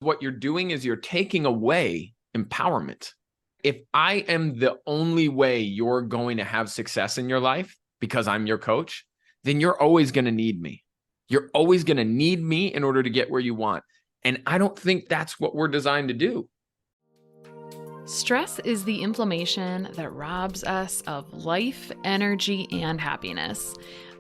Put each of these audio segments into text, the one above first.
What you're doing is you're taking away empowerment. If I am the only way you're going to have success in your life because I'm your coach, then you're always going to need me. You're always going to need me in order to get where you want. And I don't think that's what we're designed to do. Stress is the inflammation that robs us of life, energy, and happiness.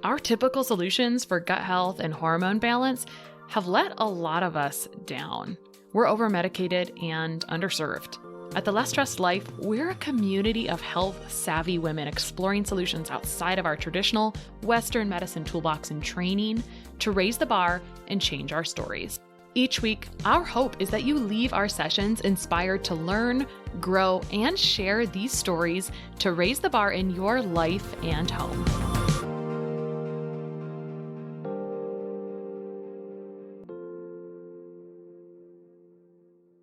Our typical solutions for gut health and hormone balance have let a lot of us down. We're over-medicated and underserved. At The Less Stressed Life, we're a community of health-savvy women exploring solutions outside of our traditional Western medicine toolbox and training to raise the bar and change our stories. Each week, our hope is that you leave our sessions inspired to learn, grow, and share these stories to raise the bar in your life and home.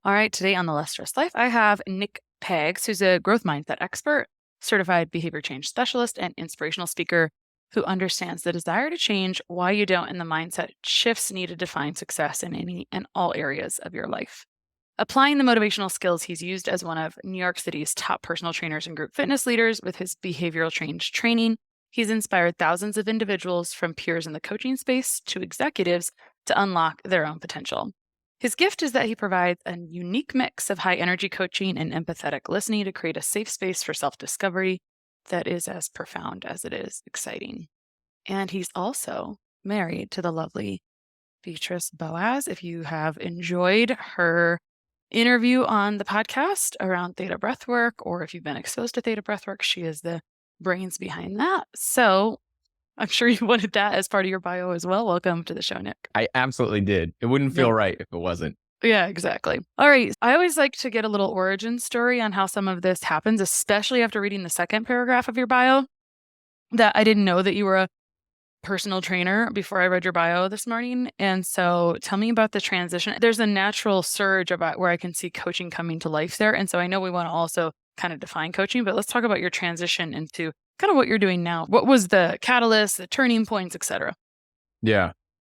All right, today on The Less Stressed Life, I have Nick Peggs, who's a growth mindset expert, certified behavior change specialist, and inspirational speaker who understands the desire to change, why you don't, and the mindset shifts needed to find success in any and all areas of your life. Applying the motivational skills he's used as one of New York City's top personal trainers and group fitness leaders with his behavioral change training, he's inspired thousands of individuals from peers in the coaching space to executives to unlock their own potential. His gift is that he provides a unique mix of high energy coaching and empathetic listening to create a safe space for self-discovery that is as profound as it is exciting. And he's also married to the lovely Beatrice Boaz. If you have enjoyed her interview on the podcast around theta breathwork, or if you've been exposed to theta breathwork, she is the brains behind that. So I'm sure you wanted that as part of your bio as well. Welcome to the show, Nick. I absolutely did. It wouldn't feel right if it wasn't. Yeah, exactly. All right. I always like to get a little origin story on how some of this happens, especially after reading the second paragraph of your bio, that I didn't know that you were a personal trainer before I read your bio this morning. And so tell me about the transition. There's a natural surge about where I can see coaching coming to life there. And so I know we want to also kind of define coaching, but let's talk about your transition into kind of what you're doing now. What was the catalyst, the turning points, et cetera? Yeah.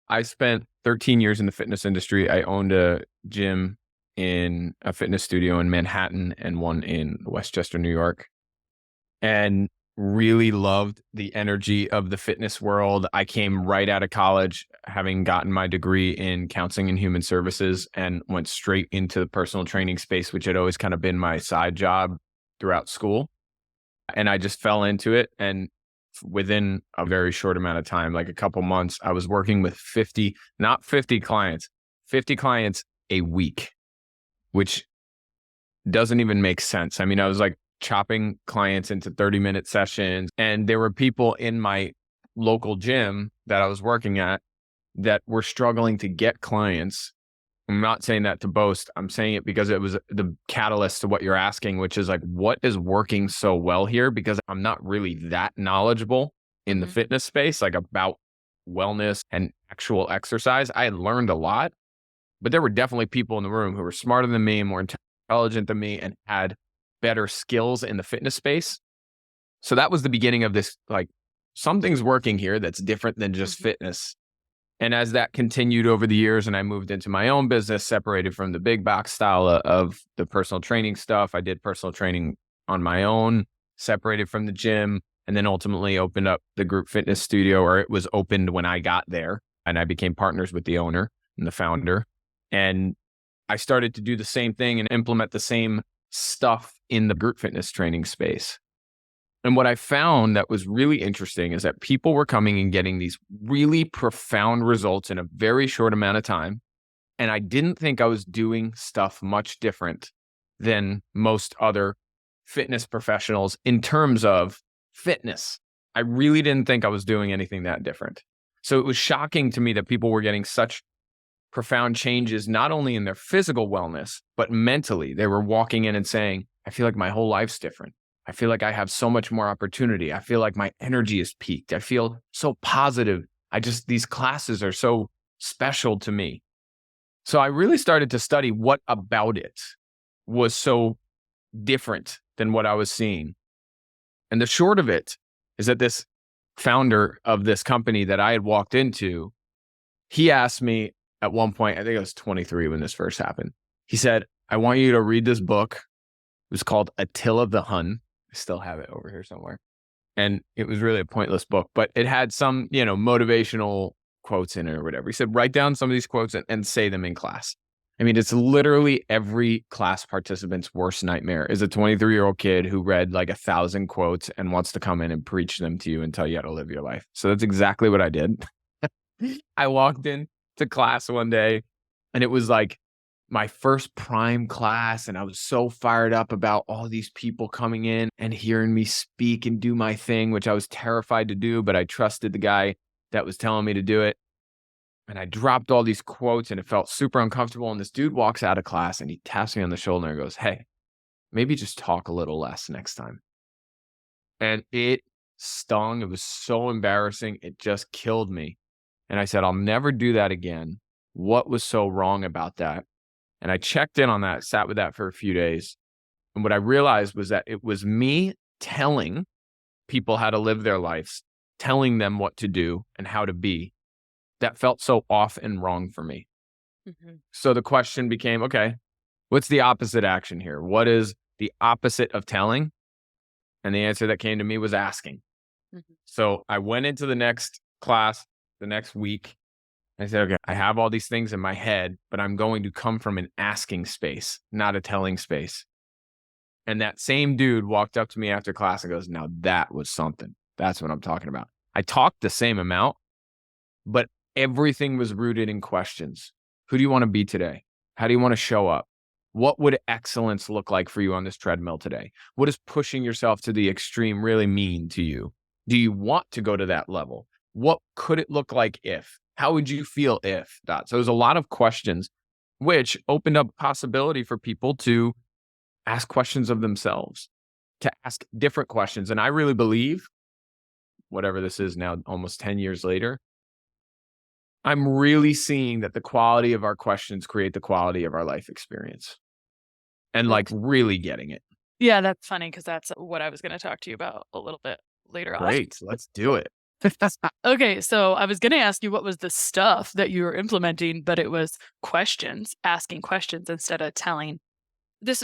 I spent 13 years in the fitness industry. I owned a gym in a fitness studio in Manhattan and one in Westchester, New York, and really loved the energy of the fitness world. I came right out of college, having gotten my degree in counseling and human services, and went straight into the personal training space, which had always kind of been my side job throughout school. And I just fell into it. And within a very short amount of time, like a couple months, I was working with 50 clients a week, which doesn't even make sense. I mean, I was like chopping clients into 30-minute sessions, and there were people in my local gym that I was working at that were struggling to get clients. I'm not saying that to boast. I'm saying it because it was the catalyst to what you're asking, which is like, what is working so well here? Because I'm not really that knowledgeable in the fitness space, like about wellness and actual exercise. I had learned a lot, but there were definitely people in the room who were smarter than me, more intelligent than me, and had better skills in the fitness space. So that was the beginning of this, like, something's working here that's different than just fitness. And as that continued over the years and I moved into my own business, separated from the big box style of the personal training stuff, I did personal training on my own, separated from the gym, and then ultimately opened up the group fitness studio, or it was opened when I got there, and I became partners with the owner and the founder. And I started to do the same thing and implement the same stuff in the group fitness training space. And what I found that was really interesting is that people were coming and getting these really profound results in a very short amount of time. And I didn't think I was doing stuff much different than most other fitness professionals in terms of fitness. I really didn't think I was doing anything that different. So it was shocking to me that people were getting such profound changes, not only in their physical wellness, but mentally. They were walking in and saying, I feel like my whole life's different. I feel like I have so much more opportunity. I feel like my energy is peaked. I feel so positive. These classes are so special to me. So I really started to study what about it was so different than what I was seeing. And the short of it is that this founder of this company that I had walked into, he asked me, at one point, I think I was 23 when this first happened. He said, I want you to read this book. It was called Attila the Hun. I still have it over here somewhere. And it was really a pointless book, but it had some, motivational quotes in it or whatever. He said, write down some of these quotes and say them in class. I mean, it's literally every class participant's worst nightmare is a 23-year-old kid who read like 1,000 quotes and wants to come in and preach them to you and tell you how to live your life. So that's exactly what I did. I walked in to class one day and it was like my first prime class. And I was so fired up about all these people coming in and hearing me speak and do my thing, which I was terrified to do, but I trusted the guy that was telling me to do it. And I dropped all these quotes and it felt super uncomfortable. And this dude walks out of class and he taps me on the shoulder and goes, hey, maybe just talk a little less next time. And it stung. It was so embarrassing. It just killed me. And I said, I'll never do that again. What was so wrong about that? And I checked in on that, sat with that for a few days. And what I realized was that it was me telling people how to live their lives, telling them what to do and how to be. That felt so off and wrong for me. Mm-hmm. So the question became, okay, what's the opposite action here? What is the opposite of telling? And the answer that came to me was asking. Mm-hmm. So I went into the next class, the next week. I said, okay, I have all these things in my head, but I'm going to come from an asking space, not a telling space. And that same dude walked up to me after class and goes, now that was something. That's what I'm talking about. I talked the same amount, but everything was rooted in questions. Who do you want to be today? How do you want to show up? What would excellence look like for you on this treadmill today? What does pushing yourself to the extreme really mean to you? Do you want to go to that level? What could it look like if? How would you feel if? So there's a lot of questions, which opened up possibility for people to ask questions of themselves, to ask different questions. And I really believe, whatever this is now, almost 10 years later, I'm really seeing that the quality of our questions create the quality of our life experience. And like really getting it. Yeah, that's funny because that's what I was going to talk to you about a little bit later on. Great, let's do it. Okay, so I was going to ask you what was the stuff that you were implementing, but it was questions, asking questions instead of telling.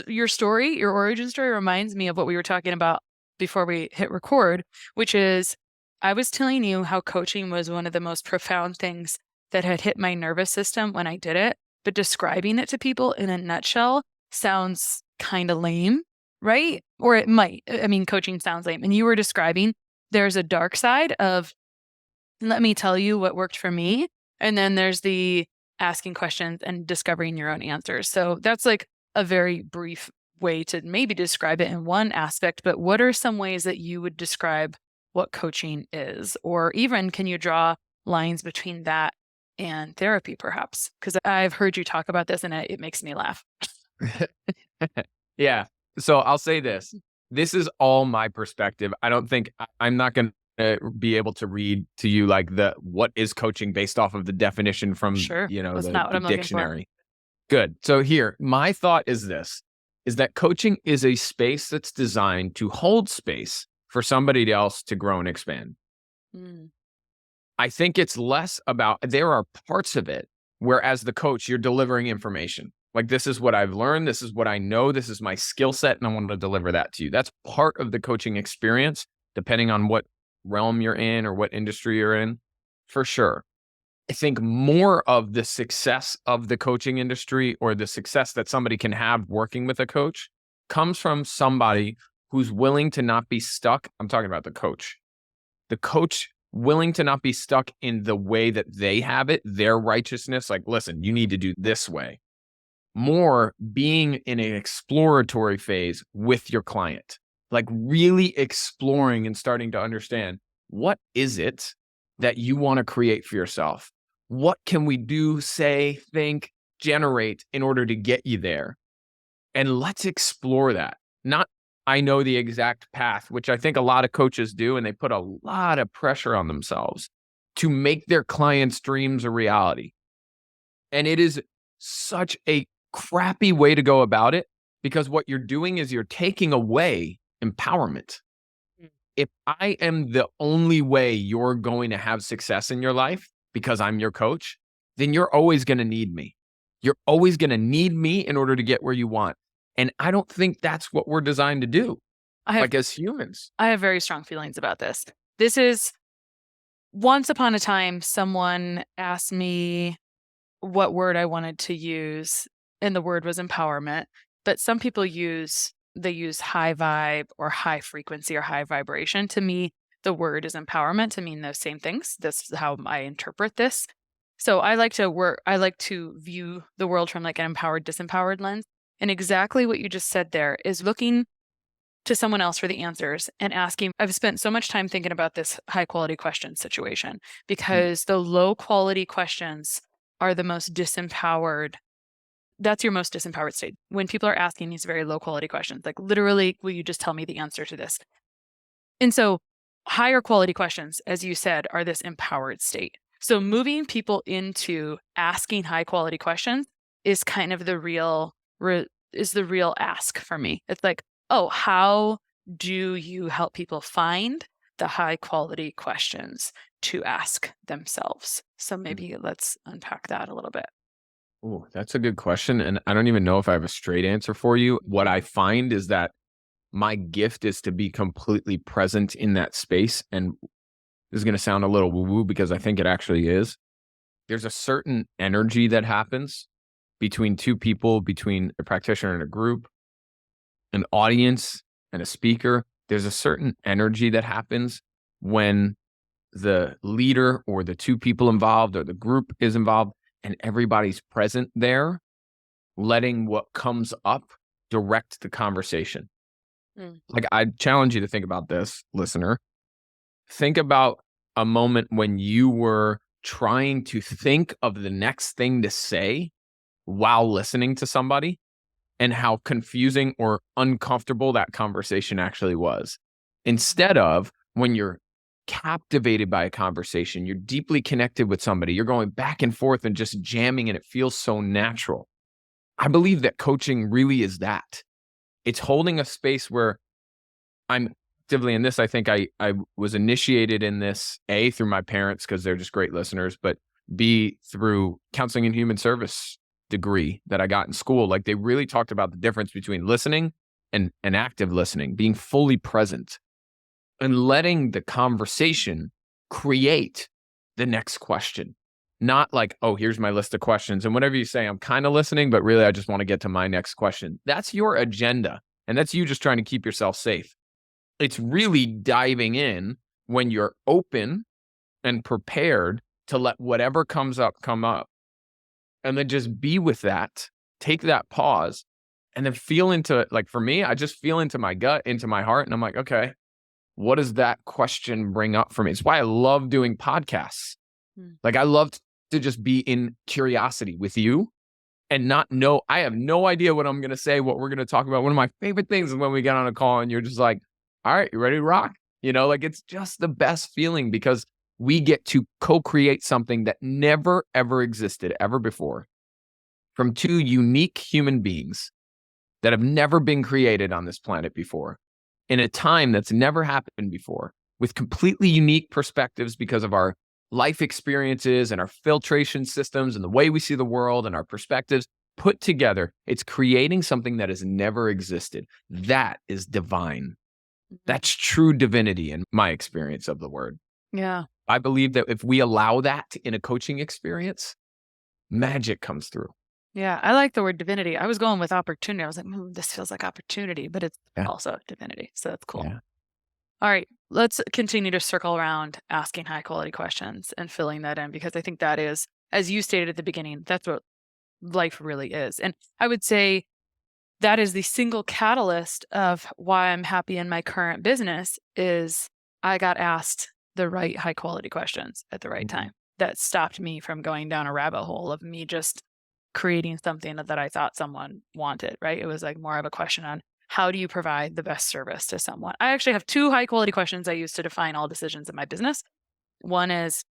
Your story, your origin story reminds me of what we were talking about before we hit record, which is I was telling you how coaching was one of the most profound things that had hit my nervous system when I did it, but describing it to people in a nutshell sounds kind of lame, right? Or it might. I mean, coaching sounds lame. And you were describing there's a dark side of, let me tell you what worked for me. And then there's the asking questions and discovering your own answers. So that's like a very brief way to maybe describe it in one aspect, but what are some ways that you would describe what coaching is? Or even can you draw lines between that and therapy perhaps? Because I've heard you talk about this and it makes me laugh. Yeah. So I'll say this. This is all my perspective. I don't think I'm not going to be able to read to you like what is coaching based off of the definition from, the dictionary. Good. So here, my thought is this, is that coaching is a space that's designed to hold space for somebody else to grow and expand. Mm. I think it's less about, there are parts of it where as the coach, you're delivering information. Like, this is what I've learned. This is what I know. This is my skill set. And I want to deliver that to you. That's part of the coaching experience, depending on what realm you're in or what industry you're in, for sure. I think more of the success of the coaching industry or the success that somebody can have working with a coach comes from somebody who's willing to not be stuck. I'm talking about the coach willing to not be stuck in the way that they have it, their righteousness. Like, listen, you need to do this way. More being in an exploratory phase with your client, like really exploring and starting to understand, what is it that you want to create for yourself? What can we do, say, think, generate in order to get you there? And let's explore that. Not, I know the exact path, which I think a lot of coaches do, and they put a lot of pressure on themselves to make their clients' dreams a reality. And it is such a crappy way to go about it, because what you're doing is you're taking away empowerment. If I am the only way you're going to have success in your life because I'm your coach, then you're always going to need me. You're always going to need me in order to get where you want. And I don't think that's what we're designed to do, like as humans. I have very strong feelings about this. This is once upon a time, someone asked me what word I wanted to use, and the word was empowerment. But some people use high vibe or high frequency or high vibration. To me, the word is empowerment to mean those same things. This is how I interpret this. So I like to view the world from like an empowered, disempowered lens. And exactly what you just said there is looking to someone else for the answers and asking. I've spent so much time thinking about this high quality question situation because the low quality questions are the most disempowered. That's your most disempowered state. When people are asking these very low quality questions, like literally, will you just tell me the answer to this? And so higher quality questions, as you said, are this empowered state. So moving people into asking high quality questions is kind of the real ask for me. It's like, oh, how do you help people find the high quality questions to ask themselves? So maybe let's unpack that a little bit. Oh, that's a good question. And I don't even know if I have a straight answer for you. What I find is that my gift is to be completely present in that space. And this is going to sound a little woo-woo because I think it actually is. There's a certain energy that happens between two people, between a practitioner and a group, an audience and a speaker. There's a certain energy that happens when the leader or the two people involved or the group is involved and everybody's present there, letting what comes up direct the conversation. Like, I challenge you to think about this, listener. Think about a moment when you were trying to think of the next thing to say while listening to somebody and how confusing or uncomfortable that conversation actually was. Instead of when you're captivated by a conversation, you're deeply connected with somebody, you're going back and forth and just jamming and it feels so natural. I believe that coaching really is that. It's holding a space where I'm actively in this. I think I was initiated in this, A, through my parents because they're just great listeners, but B, through counseling and human service degree that I got in school. Like, they really talked about the difference between listening and active listening, being fully present and letting the conversation create the next question. Not like, oh, here's my list of questions. And whatever you say, I'm kind of listening, but really I just want to get to my next question. That's your agenda. And that's you just trying to keep yourself safe. It's really diving in when you're open and prepared to let whatever comes up come up. And then just be with that, take that pause, and then feel into, like, for me, I just feel into my gut, into my heart. And I'm like, okay, what does that question bring up for me? It's why I love doing podcasts. Like, I love to just be in curiosity with you and not know, I have no idea what I'm going to say, what we're going to talk about. One of my favorite things is when we get on a call and you're just like, all right, you ready to rock? You know, like, it's just the best feeling because we get to co-create something that never, ever existed ever before from two unique human beings that have never been created on this planet before in a time that's never happened before with completely unique perspectives because of our life experiences and our filtration systems and the way we see the world and our perspectives put together. It's creating something that has never existed. That is divine. That's true divinity in my experience of the word. Yeah. I believe that if we allow that in a coaching experience, magic comes through. Yeah. I like the word divinity. I was going with opportunity. I was like, this feels like opportunity, but it's also divinity. So that's cool. Yeah. All right. Let's continue to circle around asking high quality questions and filling that in, because I think that is, as you stated at the beginning, that's what life really is. And I would say that is the single catalyst of why I'm happy in my current business is I got asked the right high quality questions at the right time. That stopped me from going down a rabbit hole of me just creating something that I thought someone wanted, right? It was like more of a question on how do you provide the best service to someone? I actually have two high quality questions I use to define all decisions in my business. One is,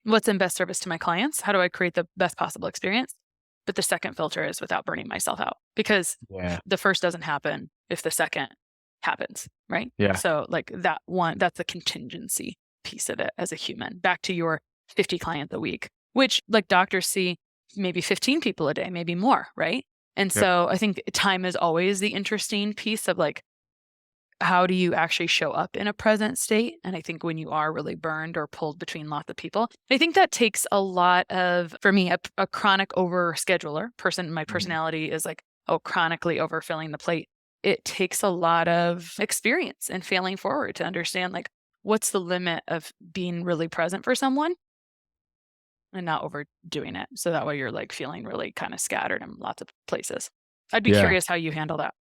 what's in best service to my clients? How do I create the best possible experience? But the second filter is without burning myself out, because the first doesn't happen if the second happens, right? Yeah. So like that one, that's the contingency piece of it as a human. Back to your 50 clients a week. which like doctors see maybe 15 people a day, maybe more, right? And Yep. so I think time is always the interesting piece of like, how do you actually show up in a present state? And I think when you are really burned or pulled between lots of people, I think that takes a lot of, for me, a chronic overscheduler person. My personality is like, chronically overfilling the plate. It takes a lot of experience and failing forward to understand like, what's the limit of being really present for someone and not overdoing it. So that way you're like feeling really kind of scattered in lots of places. I'd be Yeah. curious how you handle that.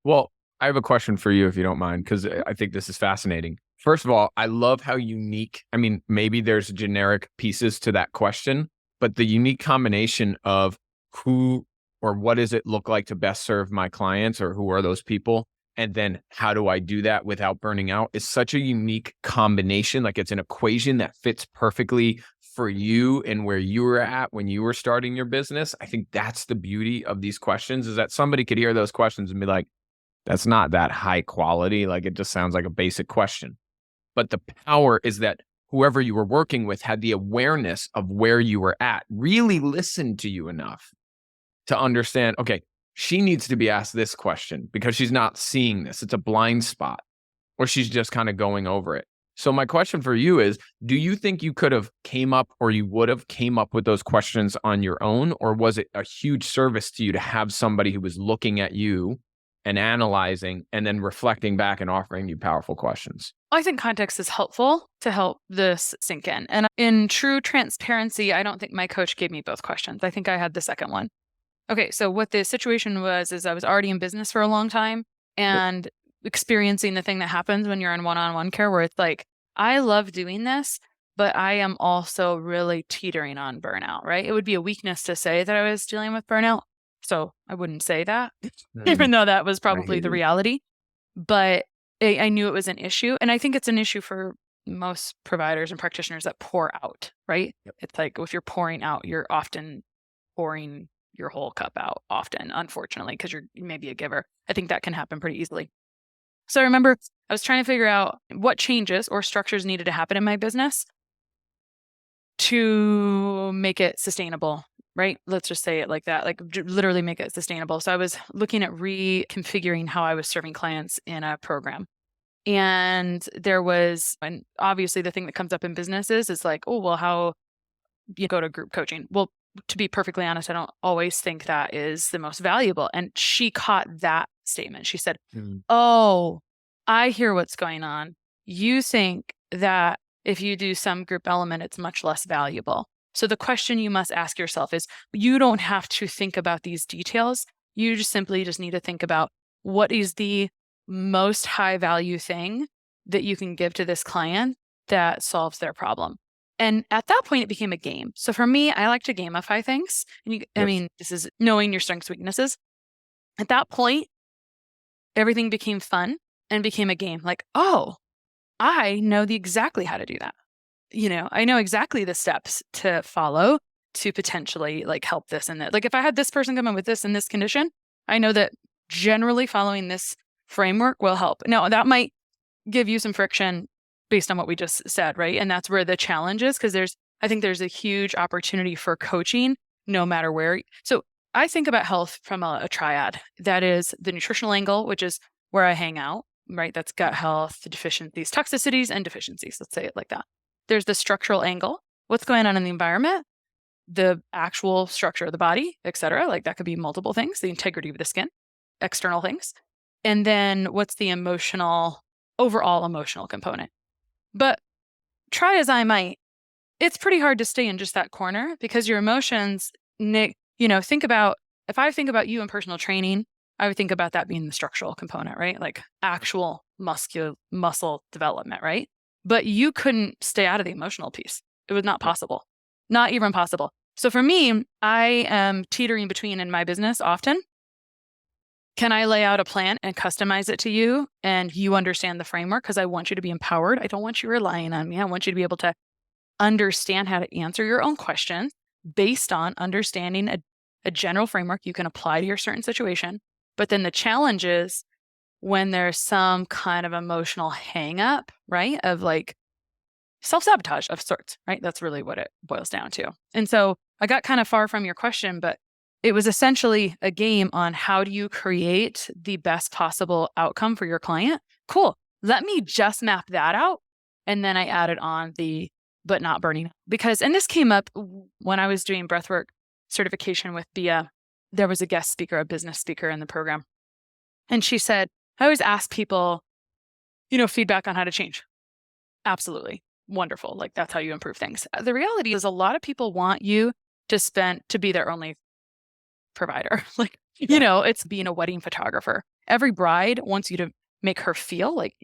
Well, I have a question for you if you don't mind, because I think this is fascinating. First of all, I love how unique, I mean, maybe there's generic pieces to that question, but the unique combination of who or what does it look like to best serve my clients, or who are those people? And then how do I do that without burning out is such a unique combination. Like it's an equation that fits perfectly for you and where you were at when you were starting your business. I think that's the beauty of these questions, is that somebody could hear those questions and be like, that's not that high quality. Like it just sounds like a basic question. But the power is that whoever you were working with had the awareness of where you were at, really listened to you enough to understand, okay, she needs to be asked this question because she's not seeing this. It's a blind spot, or she's just kind of going over it. So my question for you is, do you think you could have came up, or you would have came up with those questions on your own? Or was it a huge service to you to have somebody who was looking at you and analyzing and then reflecting back and offering you powerful questions? I think context is helpful to help this sink in. And in true transparency, I don't think my coach gave me both questions. I think I had the second one. Okay, so what the situation was is I was already in business for a long time and experiencing the thing that happens when you're in one-on-one care where it's like, I love doing this, but I am also really teetering on burnout, right? It would be a weakness to say that I was dealing with burnout. So I wouldn't say that, even though that was probably the reality. But I knew it was an issue. And I think it's an issue for most providers and practitioners that pour out, right? Yep. It's like if you're pouring out, you're often pouring your whole cup out often, unfortunately, because you're maybe a giver. I think that can happen pretty easily. So I remember I was trying to figure out what changes or structures needed to happen in my business to make it sustainable, right? Let's just say it like that, like literally make it sustainable. So I was looking at reconfiguring how I was serving clients in a program. And there was, and obviously the thing that comes up in businesses is like, oh, well, how you go to group coaching. Well, to be perfectly honest, I don't always think that is the most valuable. And she caught that statement. She said, oh, I hear what's going on. You think that if you do some group element, it's much less valuable. So the question you must ask yourself is, you don't have to think about these details. You just simply need to think about what is the most high value thing that you can give to this client that solves their problem. And at that point, it became a game. So for me, I like to gamify things. And I mean, this is knowing your strengths, weaknesses. At that point, everything became fun and became a game. Like, oh, I know exactly how to do that. I know exactly the steps to follow to potentially like help this and that. Like if I had this person come in with this and this condition, I know that generally following this framework will help. Now, that might give you some friction based on what we just said, right? And that's where the challenge is, because I think there's a huge opportunity for coaching no matter where. So I think about health from a triad. That is the nutritional angle, which is where I hang out, right? That's gut health, deficiencies, toxicities, and deficiencies. Let's say it like that. There's the structural angle. What's going on in the environment, the actual structure of the body, et cetera. Like that could be multiple things, the integrity of the skin, external things. And then what's the overall emotional component? But try as I might, it's pretty hard to stay in just that corner because your emotions, think about, if I think about you in personal training, I would think about that being the structural component, right? Like actual muscle development, right? But you couldn't stay out of the emotional piece. It was not possible, not even possible. So for me, I am teetering between in my business often. Can I lay out a plan and customize it to you and you understand the framework? Because I want you to be empowered. I don't want you relying on me. I want you to be able to understand how to answer your own questions based on understanding a general framework you can apply to your certain situation. But then the challenge is when there's some kind of emotional hang up, right? Of like self-sabotage of sorts, right? That's really what it boils down to. And so I got kind of far from your question, but it was essentially a game on how do you create the best possible outcome for your client? Cool. Let me just map that out. And then I added on the but not burning. Because, and this came up when I was doing breathwork certification with Bia. There was a guest speaker, a business speaker in the program. And she said, I always ask people, feedback on how to change. Absolutely. Wonderful. Like that's how you improve things. The reality is a lot of people want you to be their only provider. Like, it's being a wedding photographer. Every bride wants you to make her feel like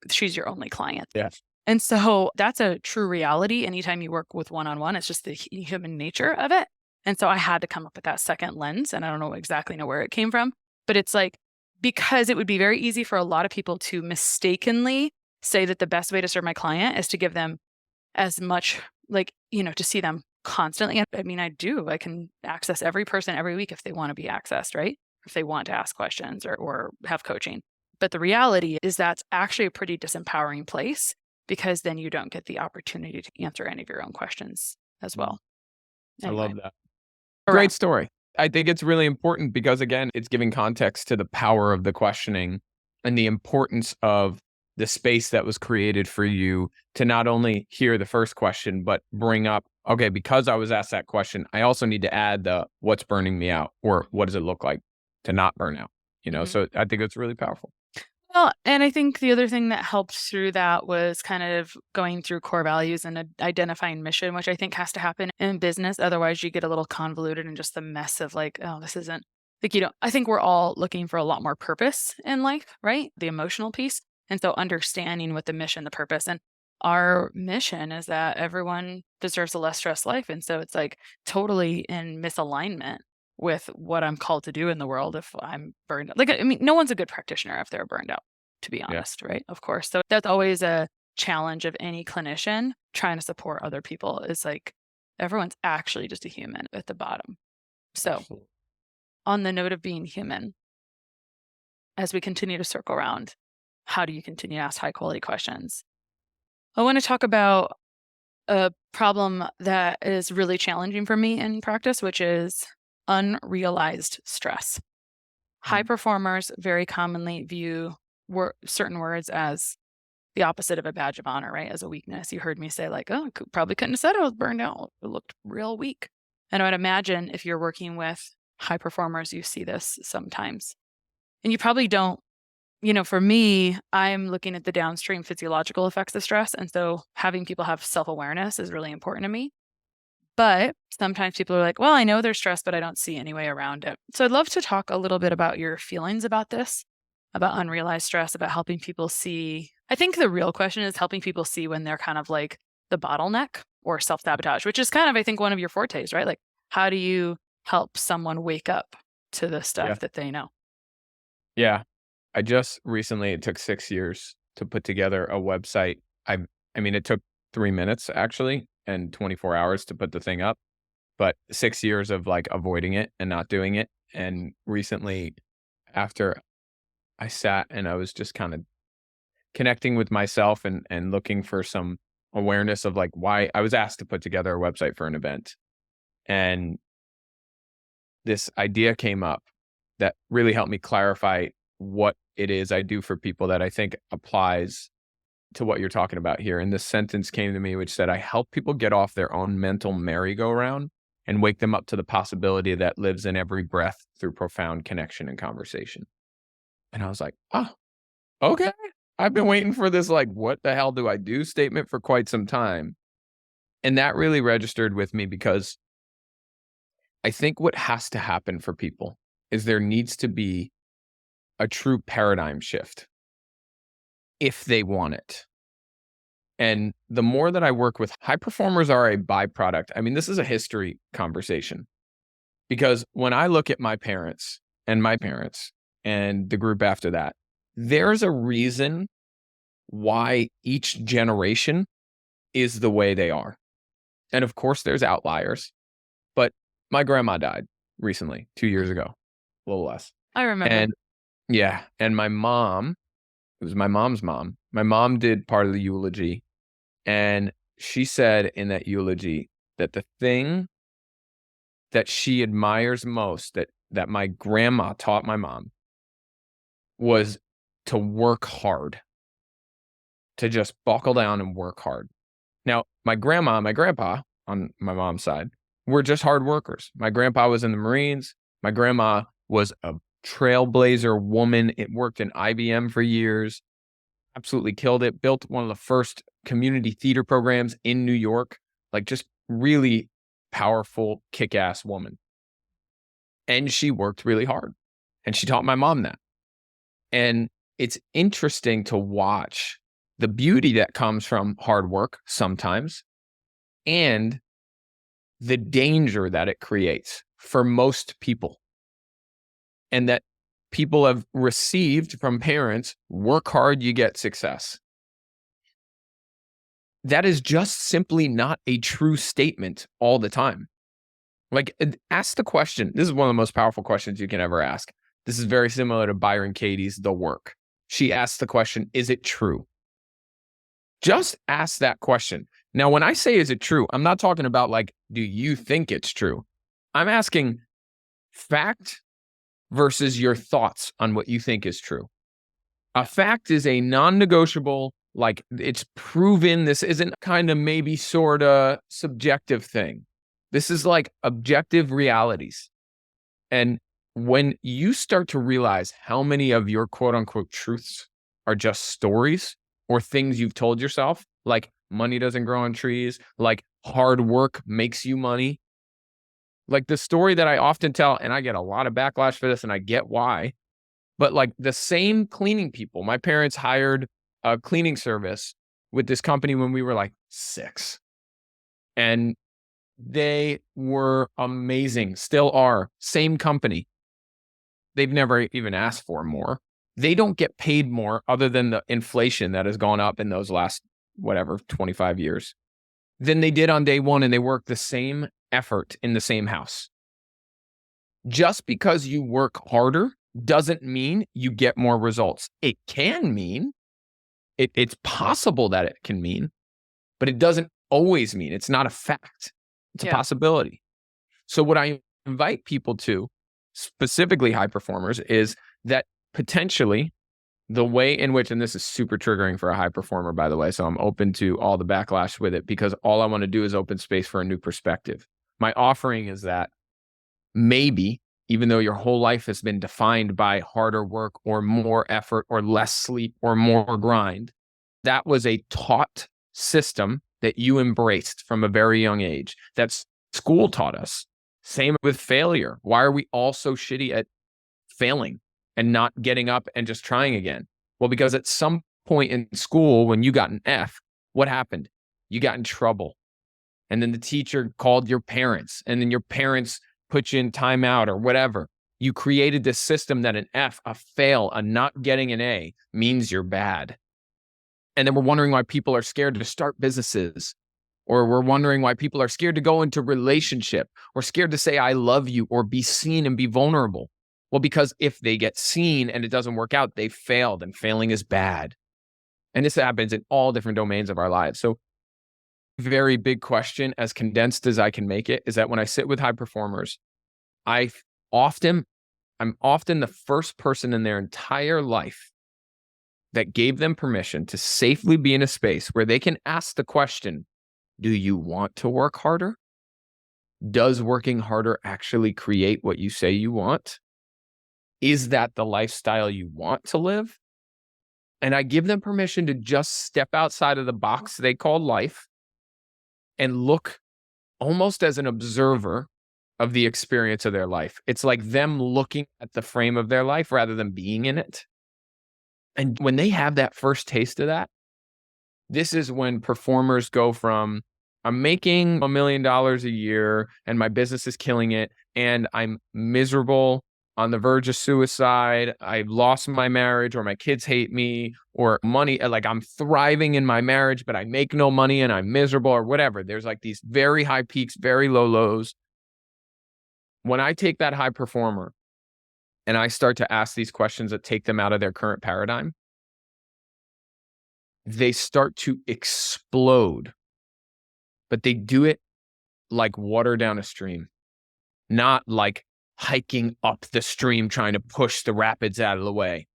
she's your only client. Yes. And so that's a true reality. Anytime you work with one-on-one, it's just the human nature of it. And so I had to come up with that second lens, and I don't exactly know where it came from, but it's like, because it would be very easy for a lot of people to mistakenly say that the best way to serve my client is to give them as much, to see them constantly. I mean, I can access every person every week if they want to be accessed, right? If they want to ask questions or have coaching. But the reality is that's actually a pretty disempowering place, because then you don't get the opportunity to answer any of your own questions as well. Anyway. I love that. Great story. I think it's really important because, again, it's giving context to the power of the questioning and the importance of the space that was created for you to not only hear the first question, but bring up, okay, because I was asked that question, I also need to add the what's burning me out, or what does it look like to not burn out? So I think it's really powerful. Well, and I think the other thing that helped through that was kind of going through core values and identifying mission, which I think has to happen in business. Otherwise, you get a little convoluted and just the mess of like, oh, this isn't like, I think we're all looking for a lot more purpose in life, right? The emotional piece. And so understanding what the mission, the purpose, and our mission is that everyone deserves a less stressed life. And so it's like totally in misalignment with what I'm called to do in the world if I'm burned out. Like, I mean, no one's a good practitioner if they're burned out, to be honest, right? Of course. So that's always a challenge of any clinician trying to support other people, is like everyone's actually just a human at the bottom. So Absolutely. On the note of being human, as we continue to circle around, how do you continue to ask high quality questions? I want to talk about a problem that is really challenging for me in practice, which is unrealized stress. High performers very commonly view certain words as the opposite of a badge of honor, right? As a weakness. You heard me say like, oh, probably couldn't have said I was burned out. It looked real weak. And I would imagine if you're working with high performers, you see this sometimes. And you probably don't, for me, I'm looking at the downstream physiological effects of stress. And so having people have self-awareness is really important to me. But sometimes people are like, well, I know they're stressed, but I don't see any way around it. So I'd love to talk a little bit about your feelings about this, about unrealized stress, about helping people see. I think the real question is helping people see when they're kind of like the bottleneck or self-sabotage, which is kind of, I think, one of your fortes, right? Like, how do you help someone wake up to the stuff that they know? Yeah. I just recently, it took 6 years to put together a website. I mean, it took 3 minutes actually and 24 hours to put the thing up, but 6 years of like avoiding it and not doing it. And recently, after I sat and I was just kind of connecting with myself and looking for some awareness of like why I was asked to put together a website for an event. And this idea came up that really helped me clarify what it is I do for people that I think applies to what you're talking about here. And this sentence came to me, which said, I help people get off their own mental merry-go-round and wake them up to the possibility that lives in every breath through profound connection and conversation. And I was like, oh, okay. I've been waiting for this, like, what the hell do I do statement for quite some time. And that really registered with me because I think what has to happen for people is there needs to be a true paradigm shift if they want it. And the more that I work with high performers are a byproduct. I mean, this is a history conversation because when I look at my parents and the group after that, there's a reason why each generation is the way they are. And of course, there's outliers, but my grandma died recently, 2 years ago, a little less. I remember. And yeah. And my mom, it was my mom's mom. My mom did part of the eulogy. And she said in that eulogy that the thing that she admires most that my grandma taught my mom was to work hard, to just buckle down and work hard. Now, my grandma and my grandpa on my mom's side were just hard workers. My grandpa was in the Marines. My grandma was a trailblazer woman. It worked in IBM for years, absolutely killed it, built one of the first community theater programs in New York, like just really powerful, kick-ass woman. And she worked really hard. And she taught my mom that. And it's interesting to watch the beauty that comes from hard work sometimes and the danger that it creates for most people. And that people have received from parents, work hard, you get success. That is just simply not a true statement all the time. Like, ask the question. This is one of the most powerful questions you can ever ask. This is very similar to Byron Katie's The Work. She asked the question, is it true? Just ask that question. Now, when I say, is it true? I'm not talking about like, do you think it's true? I'm asking fact versus your thoughts on what you think is true. A fact is a non-negotiable, like it's proven. This isn't kind of maybe sort of subjective thing. This is like objective realities. And when you start to realize how many of your quote unquote truths are just stories or things you've told yourself, like money doesn't grow on trees, like hard work makes you money. Like the story that I often tell, and I get a lot of backlash for this and I get why, but like the same cleaning people, my parents hired a cleaning service with this company when we were like 6. And they were amazing, still are, same company. They've never even asked for more. They don't get paid more other than the inflation that has gone up in those last, 25 years than they did on day one. And they work the same effort in the same house. Just because you work harder doesn't mean you get more results. It can mean, it's possible that it can mean, but it doesn't always mean. It's not a fact. It's a possibility. So what I invite people to, specifically high performers, is that potentially the way in which, and this is super triggering for a high performer, by the way, so I'm open to all the backlash with it because all I want to do is open space for a new perspective. My offering is that maybe, even though your whole life has been defined by harder work or more effort or less sleep or more grind, that was a taught system that you embraced from a very young age. That's school taught us. Same with failure. Why are we all so shitty at failing and not getting up and just trying again? Well, because at some point in school, when you got an F, what happened? You got in trouble. And then the teacher called your parents, and then your parents put you in timeout or whatever. You created this system that an F, a fail, a not getting an A means you're bad. And then we're wondering why people are scared to start businesses, or we're wondering why people are scared to go into relationship or scared to say, I love you, or be seen and be vulnerable. Well, because if they get seen and it doesn't work out, they failed, and failing is bad. And this happens in all different domains of our lives. So very big question, as condensed as I can make it, is that when I sit with high performers, I'm often the first person in their entire life that gave them permission to safely be in a space where they can ask the question, do you want to work harder? Does working harder actually create what you say you want? Is that the lifestyle you want to live? And I give them permission to just step outside of the box they call life and look almost as an observer of the experience of their life. It's like them looking at the frame of their life rather than being in it. And when they have that first taste of that, this is when performers go from, I'm making $1 million a year and my business is killing it, and I'm miserable, on the verge of suicide, I've lost my marriage, or my kids hate me, or money, like I'm thriving in my marriage, but I make no money and I'm miserable, or whatever. There's like these very high peaks, very low lows. When I take that high performer and I start to ask these questions that take them out of their current paradigm, they start to explode, but they do it like water down a stream, not like hiking up the stream, trying to push the rapids out of the way.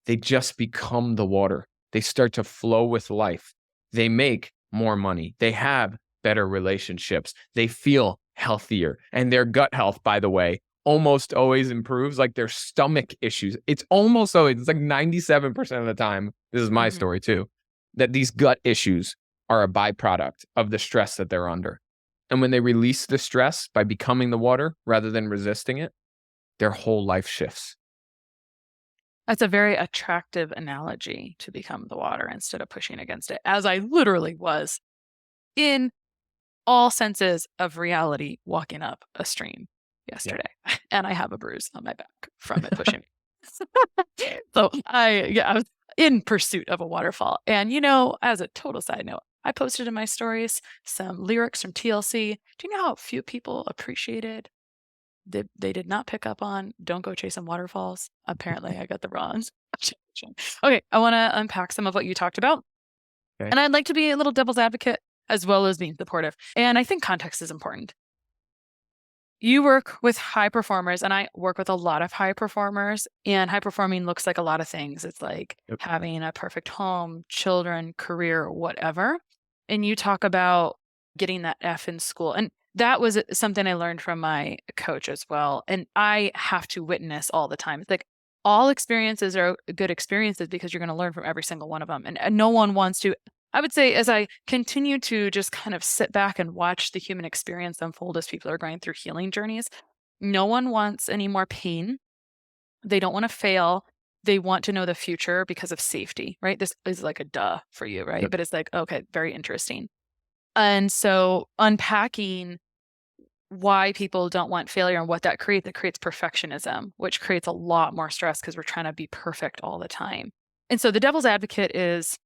They just become the water. They start to flow with life. They make more money. They have better relationships. They feel healthier. And their gut health, by the way, almost always improves, like their stomach issues. It's almost always, it's like 97% of the time, this is my story too, that these gut issues are a byproduct of the stress that they're under. And when they release the stress by becoming the water rather than resisting it, their whole life shifts. That's a very attractive analogy, to become the water instead of pushing against it, as I literally was in all senses of reality walking up a stream yesterday. And I have a bruise on my back from it pushing me. So I was in pursuit of a waterfall. And, as a total side note, I posted in my stories some lyrics from TLC. Do you know how few people appreciated? They did not pick up on "Don't go chasing waterfalls." Apparently, I got the wrong. Okay, I want to unpack some of what you talked about. Okay. And I'd like to be a little devil's advocate as well as being supportive. And I think context is important. You work with high performers, and I work with a lot of high performers, and high performing looks like a lot of things. It's like having a perfect home, children, career, whatever. And you talk about getting that F in school. And that was something I learned from my coach as well. And I have to witness all the time. It's like all experiences are good experiences because you're going to learn from every single one of them. And no one wants to. I would say, as I continue to just kind of sit back and watch the human experience unfold as people are going through healing journeys, no one wants any more pain. They don't want to fail. They want to know the future because of safety, right? This is like a duh for you, right? Yep. But it's like, okay, very interesting. And so unpacking why people don't want failure and what that creates, it creates perfectionism, which creates a lot more stress because we're trying to be perfect all the time. And so the devil's advocate is,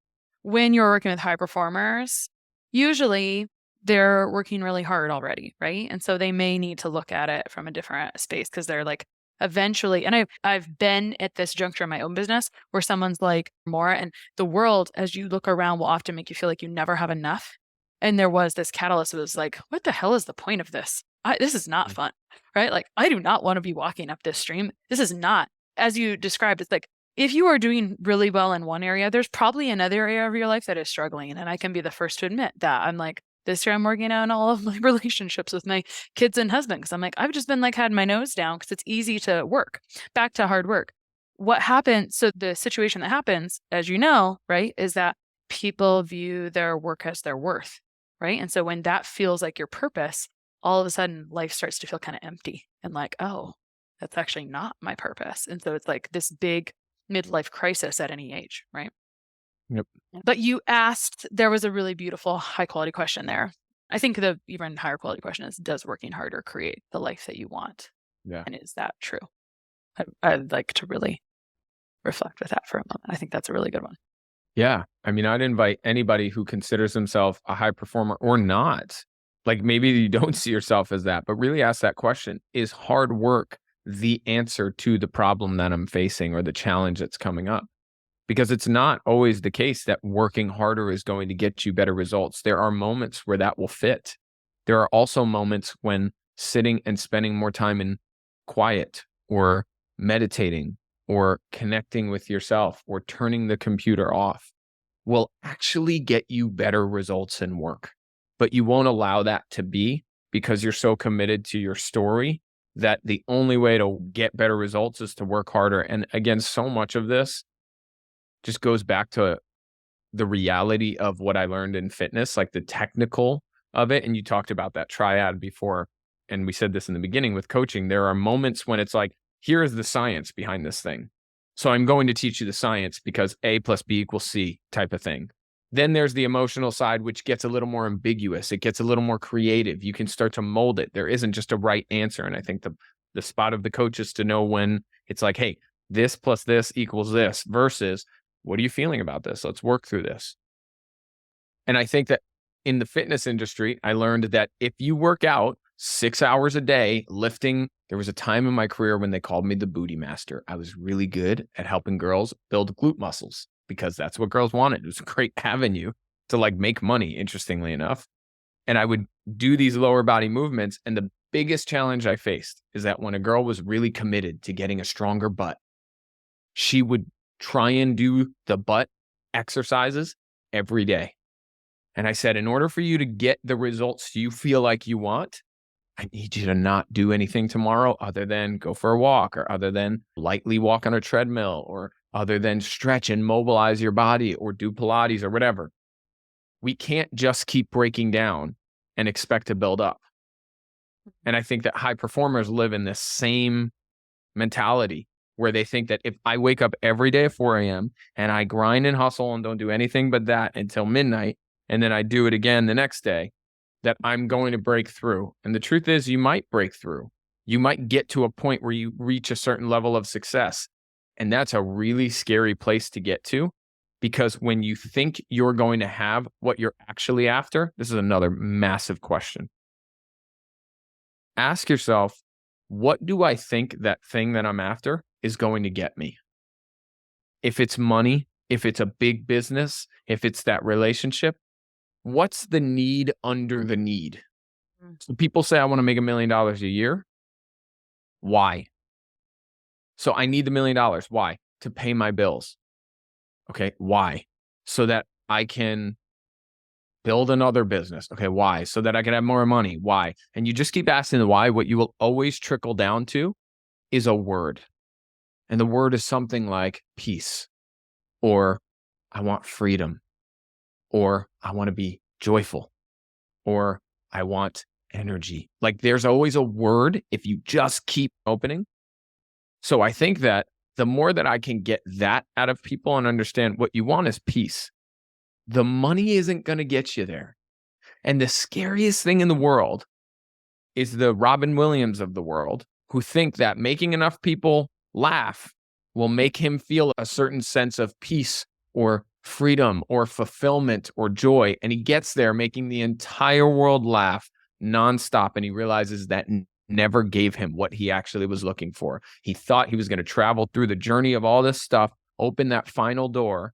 when you're working with high performers, usually they're working really hard already, right? And so they may need to look at it from a different space because they're like, eventually, and I've been at this juncture in my own business where someone's like more, and the world, as you look around, will often make you feel like you never have enough. And there was this catalyst that was like, what the hell is the point of this? This is not fun, right? Like, I do not want to be walking up this stream. This is not, as you described, it's like, if you are doing really well in one area, there's probably another area of your life that is struggling. And I can be the first to admit that. I'm like, this year I'm working on all of my relationships with my kids and husband. Cause I'm like, I've just been like, had my nose down because it's easy to work, back to hard work. What happens? So the situation that happens, as you know, right, is that people view their work as their worth, right? And so when that feels like your purpose, all of a sudden life starts to feel kind of empty and like, oh, that's actually not my purpose. And so it's like this big midlife crisis at any age, right? Yep. But you asked, there was a really beautiful high quality question there. I think the even higher quality question is, does working harder create the life that you want? Yeah. And is that true? I'd like to really reflect with that for a moment. I think that's a really good one. Yeah. I mean, I'd invite anybody who considers themselves a high performer or not. Like, maybe you don't see yourself as that, but really ask that question. Is hard work the answer to the problem that I'm facing or the challenge that's coming up? Because it's not always the case that working harder is going to get you better results. There are moments where that will fit. There are also moments when sitting and spending more time in quiet or meditating or connecting with yourself or turning the computer off will actually get you better results in work. But you won't allow that to be because you're so committed to your story that the only way to get better results is to work harder. And again, so much of this just goes back to the reality of what I learned in fitness, like the technical of it. And you talked about that triad before. And we said this in the beginning with coaching. There are moments when it's like, here is the science behind this thing. So I'm going to teach you the science because A plus B equals C type of thing. Then there's the emotional side, which gets a little more ambiguous. It gets a little more creative. You can start to mold it. There isn't just a right answer. And I think the spot of the coach is to know when it's like, hey, this plus this equals this versus what are you feeling about this? Let's work through this. And I think that in the fitness industry, I learned that if you work out 6 hours a day lifting, there was a time in my career when they called me the booty master. I was really good at helping girls build glute muscles. because that's what girls wanted. It was a great avenue to like make money, interestingly enough. And I would do these lower body movements. And the biggest challenge I faced is that when a girl was really committed to getting a stronger butt, she would try and do the butt exercises every day. And I said, in order for you to get the results you feel like you want, I need you to not do anything tomorrow other than go for a walk, or other than lightly walk on a treadmill, or other than stretch and mobilize your body, or do Pilates or whatever. We can't just keep breaking down and expect to build up. And I think that high performers live in this same mentality where they think that if I wake up every day at 4 a.m. and I grind and hustle and don't do anything but that until midnight, and then I do it again the next day, that I'm going to break through. And the truth is, you might break through. You might get to a point where you reach a certain level of success. And that's a really scary place to get to, because when you think you're going to have what you're actually after, this is another massive question. Ask yourself, what do I think that thing that I'm after is going to get me? If it's money, if it's a big business, if it's that relationship, what's the need under the need? So people say, I want to make $1 million a year. Why? So I need the $1 million. Why? To pay my bills. Okay. Why? So that I can build another business. Okay. Why? So that I can have more money. Why? And you just keep asking the why. What you will always trickle down to is a word. And the word is something like peace, or I want freedom, or I want to be joyful, or I want energy. Like there's always a word if you just keep opening. So I think that the more that I can get that out of people and understand what you want is peace, the money isn't going to get you there. And the scariest thing in the world is the Robin Williams of the world, who think that making enough people laugh will make him feel a certain sense of peace or freedom or fulfillment or joy. And he gets there making the entire world laugh nonstop. And he realizes that never gave him what he actually was looking for. He thought he was going to travel through the journey of all this stuff, open that final door,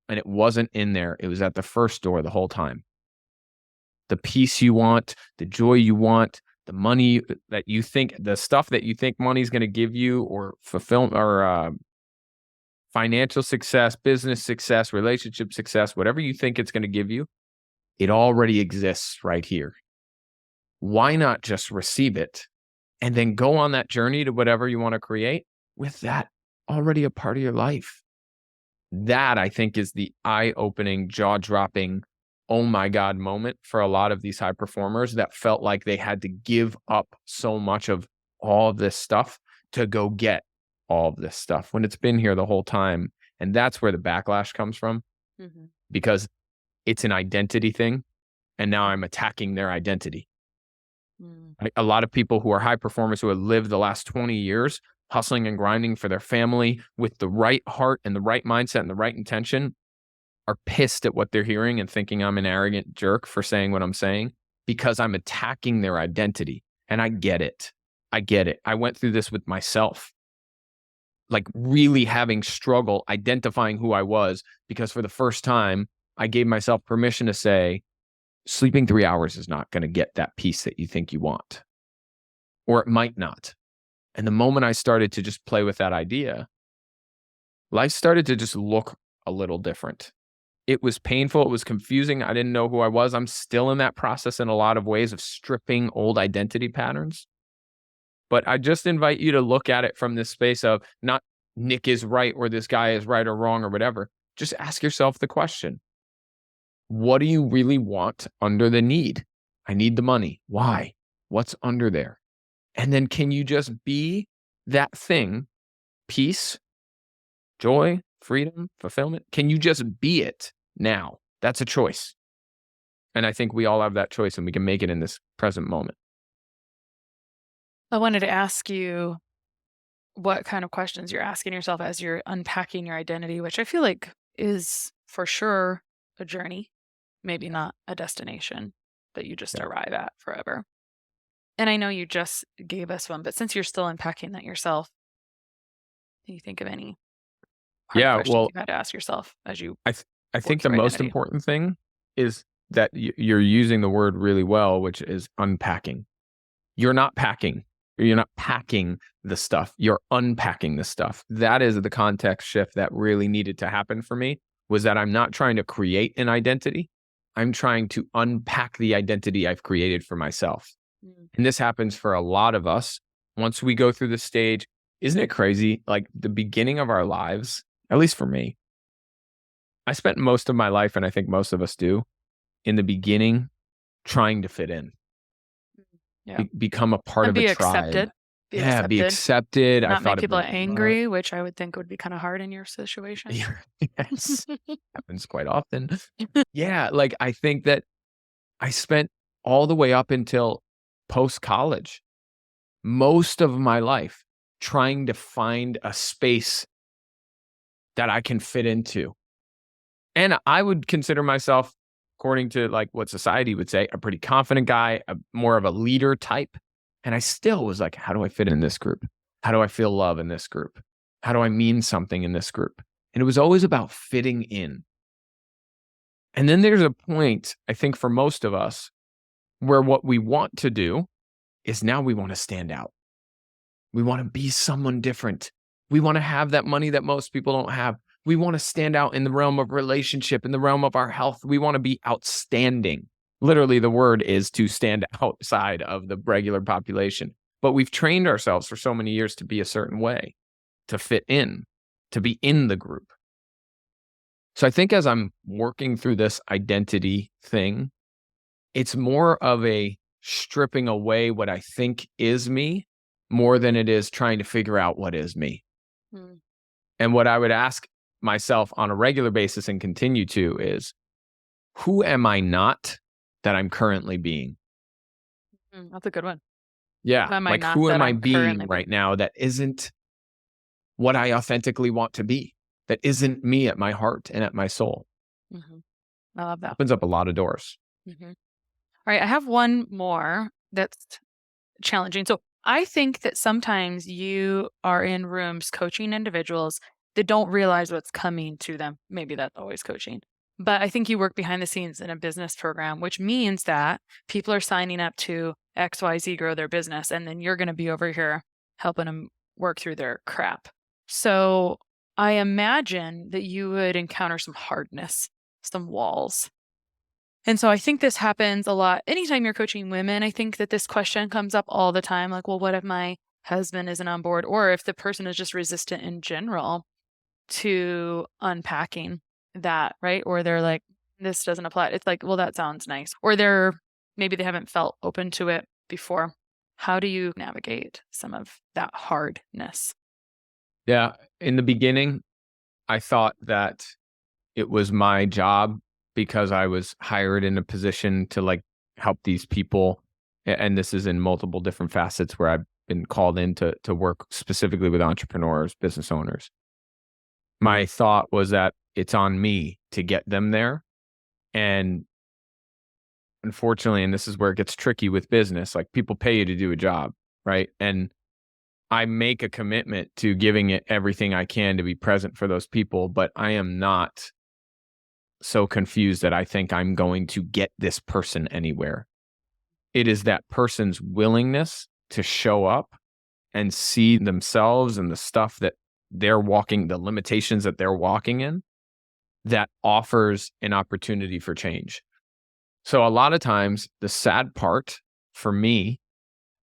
and it wasn't in there. It was at the first door the whole time. The peace you want, the joy you want, the money that you think, the stuff that you think money is going to give you, or fulfill, or financial success, business success, relationship success, whatever you think it's going to give you, it already exists right here. Why not just receive it and then go on that journey to whatever you want to create with that already a part of your life? That, I think, is the eye-opening, jaw-dropping, oh my God moment for a lot of these high performers that felt like they had to give up so much of all of this stuff to go get all of this stuff when it's been here the whole time. And that's where the backlash comes from, because it's an identity thing. And now I'm attacking their identity. A lot of people who are high performers who have lived the last 20 years hustling and grinding for their family with the right heart and the right mindset and the right intention are pissed at what they're hearing and thinking I'm an arrogant jerk for saying what I'm saying, because I'm attacking their identity. And I get it. I get it. I went through this with myself, like really having struggle identifying who I was, because for the first time, I gave myself permission to say, sleeping 3 hours is not going to get that peace that you think you want, or it might not. And the moment I started to just play with that idea, life started to just look a little different. It was painful. It was confusing. I didn't know who I was. I'm still in that process in a lot of ways of stripping old identity patterns. But I just invite you to look at it from this space of not Nick is right or this guy is right or wrong or whatever. Just ask yourself the question, what do you really want under the need? I need the money. Why? What's under there? And then can you just be that thing, peace, joy, freedom, fulfillment? Can you just be it now? That's a choice. And I think we all have that choice, and we can make it in this present moment. I wanted to ask you what kind of questions you're asking yourself as you're unpacking your identity, which I feel like is for sure a journey, maybe not a destination that you just arrive at forever. And I know you just gave us one, but since you're still unpacking that yourself, can you think of any hard Yeah, questions well, you've had to ask yourself as you I th- I work think the through most identity? important thing is that you're using the word really well, which is unpacking. You're not packing. You're not packing the stuff. You're unpacking the stuff. That is the context shift that really needed to happen for me, was that I'm not trying to create an identity. I'm trying to unpack the identity I've created for myself. Mm. And this happens for a lot of us. Once we go through the stage, isn't it crazy? Like the beginning of our lives, at least for me, I spent most of my life, and I think most of us do, in the beginning trying to fit in, Yeah. become a part And of a be tribe. accepted. Be Yeah, be accepted. accepted. I Not make thought it people was love. angry, which I would think would be kind of hard in your situation. Yes, happens quite often. Yeah, like I think that I spent all the way up until post college, most of my life trying to find a space that I can fit into. And I would consider myself, according to like what society would say, a pretty confident guy, more of a leader type. And I still was like, how do I fit in this group? How do I feel love in this group? How do I mean something in this group? And it was always about fitting in. And then there's a point, I think, for most of us, where what we want to do is now we want to stand out. We want to be someone different. We want to have that money that most people don't have. We want to stand out in the realm of relationship, in the realm of our health. We want to be outstanding. Literally, the word is to stand outside of the regular population. But we've trained ourselves for so many years to be a certain way, to fit in, to be in the group. So I think as I'm working through this identity thing, it's more of a stripping away what I think is me more than it is trying to figure out what is me. Mm, And what I would ask myself on a regular basis and continue to is, who am I not that I'm currently being? that's a good one. Yeah. Who am I Like, not who that am I I'm being currently right being? now that isn't what I authentically want to be? That isn't me at my heart and at my soul. Hmm. I love that. Opens up a lot of doors. Hmm. All right, I have one more that's challenging. So I think that sometimes you are in rooms coaching individuals that don't realize what's coming to them. Maybe that's always coaching. But I think you work behind the scenes in a business program, which means that people are signing up to XYZ grow their business, and then you're going to be over here helping them work through their crap. So I imagine that you would encounter some hardness, some walls. And so I think this happens a lot. Anytime you're coaching women, I think that this question comes up all the time. Like, well, what if my husband isn't on board? Or if the person is just resistant in general to unpacking that, right? Or they're like, this doesn't apply. It's like, well, that sounds nice. Or maybe they haven't felt open to it before. How do you navigate some of that hardness? Yeah. In the beginning, I thought that it was my job because I was hired in a position to like help these people. And this is in multiple different facets where I've been called in to work specifically with entrepreneurs, business owners. My thought was that it's on me to get them there. And unfortunately, and this is where it gets tricky with business, like people pay you to do a job, right? And I make a commitment to giving it everything I can to be present for those people, but I am not so confused that I think I'm going to get this person anywhere. It is that person's willingness to show up and see themselves and the stuff that they're walking, the limitations that they're walking in, that offers an opportunity for change. So a lot of times, the sad part for me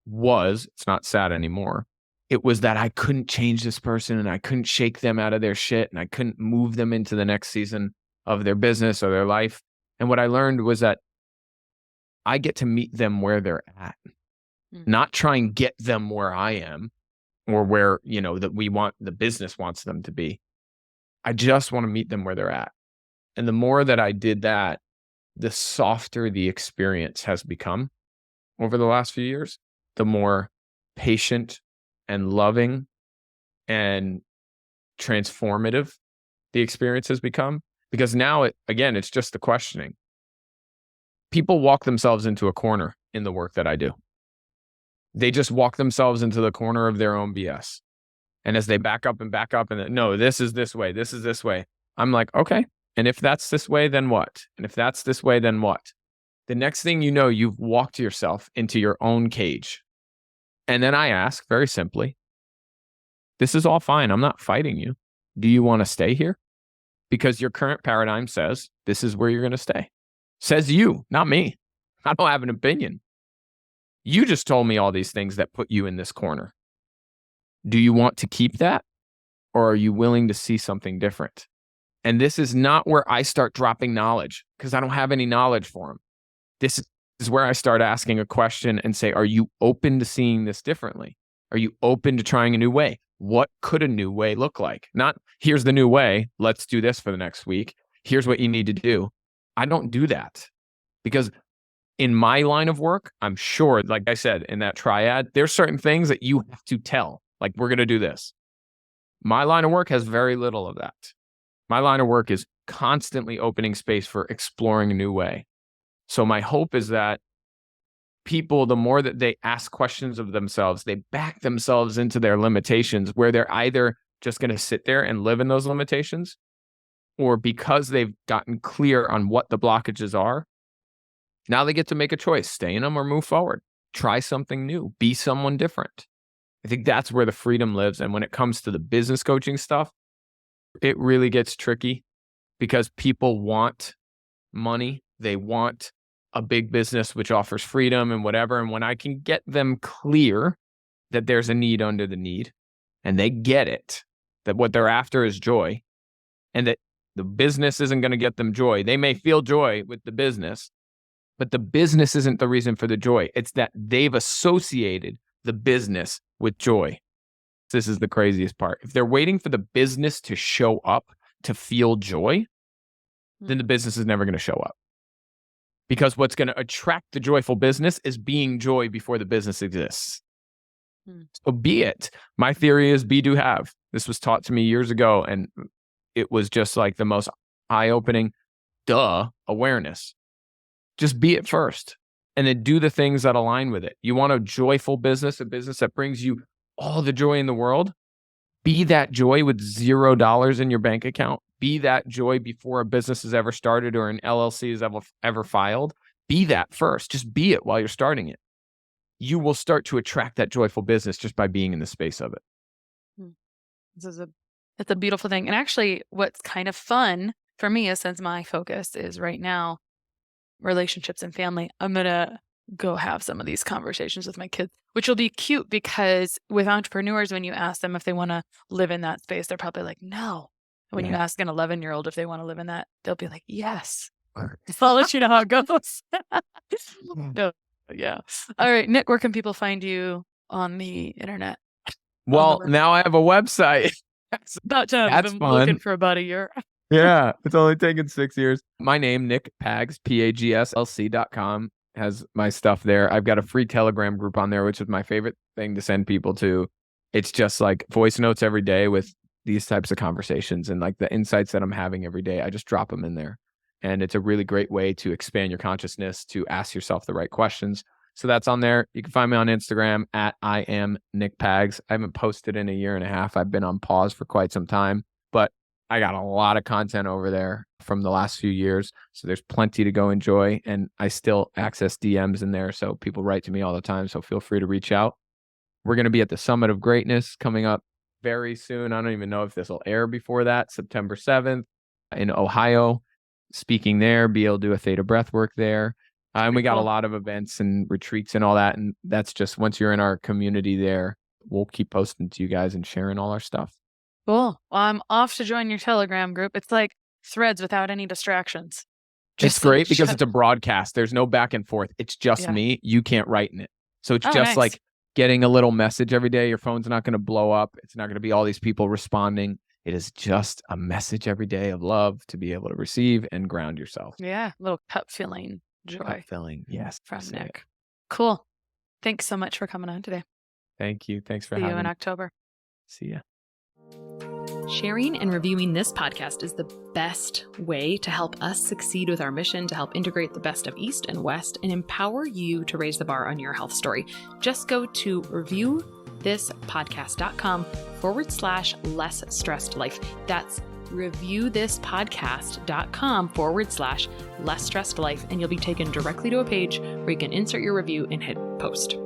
was, it's not sad anymore. It was that I couldn't change this person and I couldn't shake them out of their shit and I couldn't move them into the next season of their business or their life. And what I learned was that I get to meet them where they're at, Mm. not try and get them where I am or where, that the business wants them to be. I just want to meet them where they're at. And the more that I did that, the softer the experience has become over the last few years, the more patient and loving and transformative the experience has become. Because now, it's just the questioning. People walk themselves into a corner in the work that I do. They just walk themselves into the corner of their own BS. And as they back up and then, no, this is this way. This is this way. I'm like, okay. And if that's this way, then what? And if that's this way, then what? The next thing you know, you've walked yourself into your own cage. And then I ask very simply, this is all fine. I'm not fighting you. Do you want to stay here? Because your current paradigm says this is where you're going to stay. Says you, not me. I don't have an opinion. You just told me all these things that put you in this corner. Do you want to keep that? Or are you willing to see something different? And this is not where I start dropping knowledge because I don't have any knowledge for them. This is where I start asking a question and say, are you open to seeing this differently? Are you open to trying a new way? What could a new way look like? Not, here's the new way. Let's do this for the next week. Here's what you need to do. I don't do that because in my line of work, I'm sure, like I said, in that triad, there's certain things that you have to tell, like we're going to do this. My line of work has very little of that. My line of work is constantly opening space for exploring a new way. So my hope is that people, the more that they ask questions of themselves, they back themselves into their limitations where they're either just going to sit there and live in those limitations, or because they've gotten clear on what the blockages are, now they get to make a choice, stay in them or move forward, try something new, be someone different. I think that's where the freedom lives. And when it comes to the business coaching stuff, it really gets tricky because people want money. They want a big business which offers freedom and whatever. And when I can get them clear that there's a need under the need and they get it, that what they're after is joy and that the business isn't going to get them joy. They may feel joy with the business, but the business isn't the reason for the joy. It's that they've associated the business with joy. This is the craziest part. If they're waiting for the business to show up to feel joy, then the business is never going to show up. Because what's going to attract the joyful business is being joy before the business exists. So be it. My theory is be, do, have. This was taught to me years ago, and it was just like the most eye-opening, awareness. Just be it first, and then do the things that align with it. You want a joyful business, a business that brings you all the joy in the world? Be that joy with $0 in your bank account. Be that joy before a business has ever started or an LLC has ever filed. Be that first. Just be it while you're starting it. You will start to attract that joyful business just by being in the space of it. It's a beautiful thing. And actually, what's kind of fun for me is since my focus is right now relationships and family, I'm going to go have some of these conversations with my kids, which will be cute because with entrepreneurs, when you ask them if they want to live in that space, they're probably like, no. When you ask an 11-year-old if they want to live in that, they'll be like, yes. I'll let you know how it goes. No, yeah. All right, Nick, where can people find you on the internet? Well, now I have a website. About time. I've been looking for about a year. Yeah, it's only taken 6 years. My name, Nick Pags, PAGSLC.com, has my stuff there. I've got a free Telegram group on there, which is my favorite thing to send people to. It's just like voice notes every day with these types of conversations and like the insights that I'm having every day. I just drop them in there. And it's a really great way to expand your consciousness, to ask yourself the right questions. So that's on there. You can find me on Instagram at I am Nick Pags. I haven't posted in a year and a half. I've been on pause for quite some time, but I got a lot of content over there from the last few years. So there's plenty to go enjoy. And I still access DMs in there. So people write to me all the time. So feel free to reach out. We're going to be at the Summit of Greatness coming up very soon. I don't even know if this will air before that. September 7th in Ohio, speaking there, be able to do a theta breath work there. And we got a lot of events and retreats and all that. And that's just once you're in our community there, we'll keep posting to you guys and sharing all our stuff. Cool. Well, I'm off to join your Telegram group. It's like Threads without any distractions. It's great because it's a broadcast. There's no back and forth. It's just me. You can't write in it. So it's just like getting a little message every day. Your phone's not going to blow up. It's not going to be all these people responding. It is just a message every day of love to be able to receive and ground yourself. Yeah. A little cup filling joy. Cup filling. Yes. From Nick. Cool. Thanks so much for coming on today. Thank you. Thanks for having me. See you in October. See ya. Sharing and reviewing this podcast is the best way to help us succeed with our mission to help integrate the best of East and West and empower you to raise the bar on your health story. Just go to review reviewthispodcast.com/less stressed life. That's reviewthispodcast.com/less stressed life. And you'll be taken directly to a page where you can insert your review and hit post.